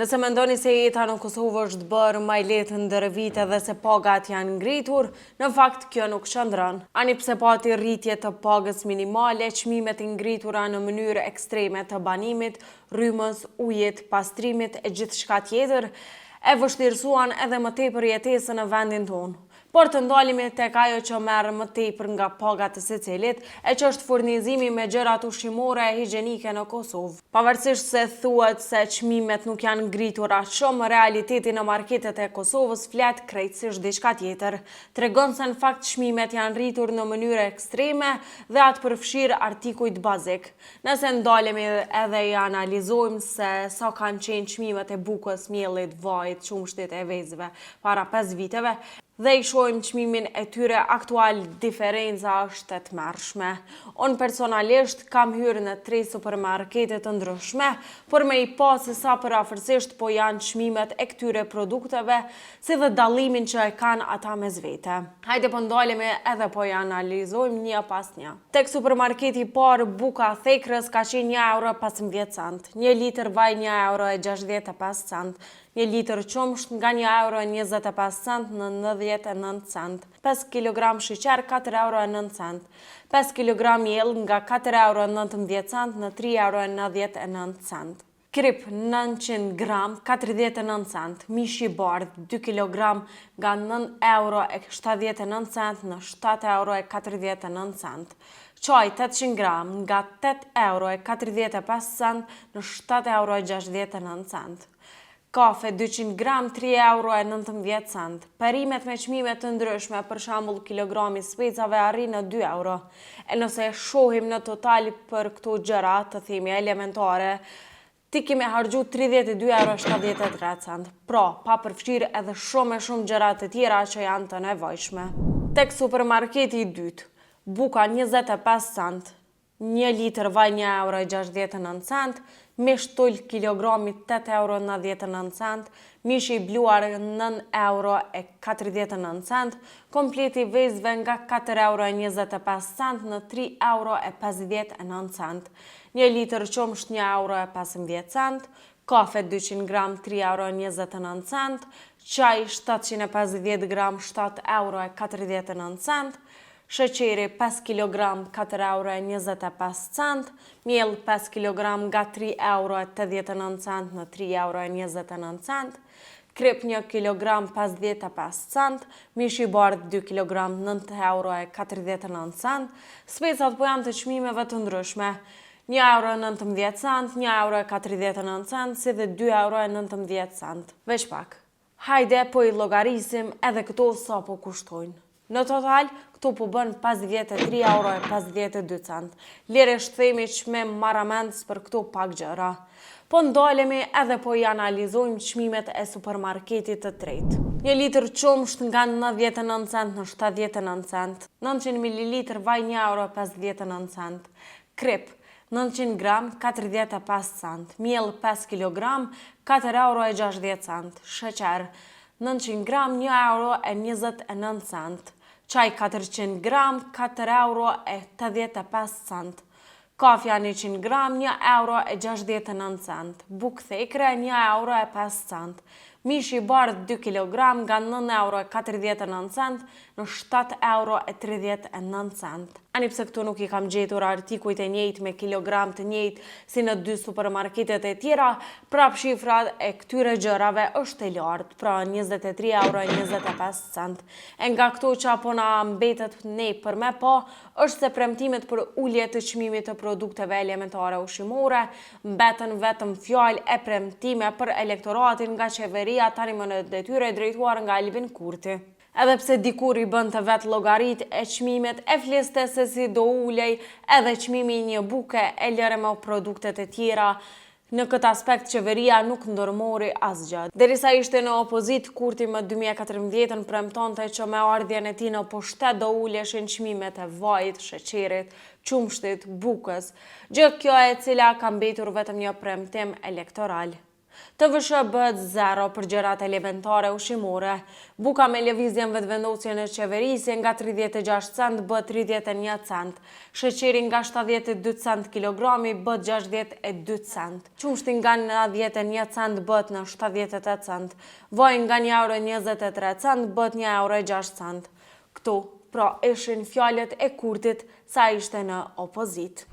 Nëse mendoni se jeta në Kosovë është bërë më e lehtë ndër vite dhe se pagat janë ngritur, në fakt kjo nuk qëndron. Ani pse pati rritje të pagës minimale, çmimet e ngritura në mënyrë ekstreme të banimit, rrymës, ujit, pastrimit e gjithçka tjetër, e vështirësuan edhe më tepër jetesën në vendin tonë. Por të ndalemi tek ajo që merr më tepër nga pagat të secilit, e që është furnizimi me gjërat ushqimore e higjienike në Kosovë. Pavarësisht se thuhet se çmimet nuk janë ngritur aq shumë, realiteti në marketet e Kosovës flet krejtësisht diçka tjetër. Tregon se në fakt çmimet janë rritur në mënyrë ekstreme dhe atë përfshir artikujt bazik. Nëse ndalemi edhe i analizojmë se sa kanë qenë çmimet e bukës, miellit, vajit, qumshtit e vezëve para 5 viteve, dhe i shohim çmimin e tyre aktual, diferenca është e tmerrshme. Unë personalisht kam hyrë në 3 supermarkete të ndryshme, por me i pa se sa përafërsisht po janë çmimet e këtyre produkteve, si dhe dallimin që e kanë ata mes vete. Hajde po ndalemi edhe po i analizojmë një pas një. Tek supermarketi i parë, buka thekrës ka qenë €1.15, 1 litër vaj €1.65, 1 litër qumsht nga €1.25 në 99 cent, 5 kg sheqer €4.9, 5 kg miell nga €4.19 në €3.99. Krip 900 gram 49 cent, mish i bardh 2 kg nga €9.79 në €7.49. Çaj 800 gram nga €8.45 në €7.69. Kafe 200 gram, €3.19. Perimet me çmime të ndryshme, për shembull kilogrami specave arrin në €2. E nëse e shohim në total për këto gjëra, të themi elementare, ti kemi harxhu €32.73. Pra, pa përfshirë edhe shumë gjëra të tjera që janë të nevojshme. Tek supermarketi i dytë, buka 25 cent, 1 litër vaj €1.69, mish tull kilogrami €8.99, mish i bluar €9.49, kompleti vezëve nga €4.25 në €3.59, 1 litër qumsht €1.15, kafe 200 gram €3.29, çaj 750 gram €7.49, sheqeri 5 kg €4.25, miell 5 kg nga €3.89 në €3.29, krip 1 kg 55 cent, mish i bardh 2 kg €9.49, specat po janë të çmimeve të ndryshme, €1.19, €1.49, si dhe €2.19. Veç pak. Hajde po i llogarisim edhe këto sa po kushtojnë. Në total, këtu po bën 53,52 €. Lirisht themi çmim marramendës për këto pak gjëra. Po ndalemi edhe po i analizojmë çmimet e supermarketit të tretë. 1 litër qumsht nga 99 cent në 79 cent, 900 ml vaj €1.59, krip 900 gram 45 cent, miell 5 kg €4.60, sheqer 900 gram €1.29, çaj 400 gram €4.85, kafja 100 gram €1.69, bukë thekre €1.05, mish i bardh 2 kg nga €9.49 në €7.39. Ani pse këtu nuk i kam gjetur artikujt e njëjtë me kilogram të njëjtë si në 2 supermarketet e tjera, prap shifrat e këtyre gjërave është e lartë, pra €23.25. E nga këto që apo na mbetet ne për me pa, është se premtimet për ulje të çmimit të produkteve elementare ushqimore mbetën vetëm fjalë e premtime për elektoratin nga qeveria tani më në detyrë drejtuar nga Albin Kurti. Edhe pse dikur i bënte vetë llogarit e çmimet, e fliste se si do ulej edhe çmimi i një buke e lëre me produktet e tjera. Në këtë aspekt qeveria nuk ndërmori asgjë. Derisa ishte në opozit, Kurti më 2014 premtonte që me ardhjen e tij në pushtet do uleshin çmimet e vajit, sheqerit, qumshtit, bukës. Gjë kjo e cila ka mbetur vetëm një premtim elektoral. TVSH bëhet zero për gjërat elementare ushqimore. Buka me lëvizjen vetëvendosje në qeverisje nga 36 cent bëhet 31 cent. Sheqeri nga 72 cent kilogrami bëhet 62 cent. Qumshti nga 91 cent bëhet në 78 cent. Vaj nga €1.23 cent bëhet €1.06 cent. Këtu, pra ishin fjalët e Kurtit sa ishte në opozit.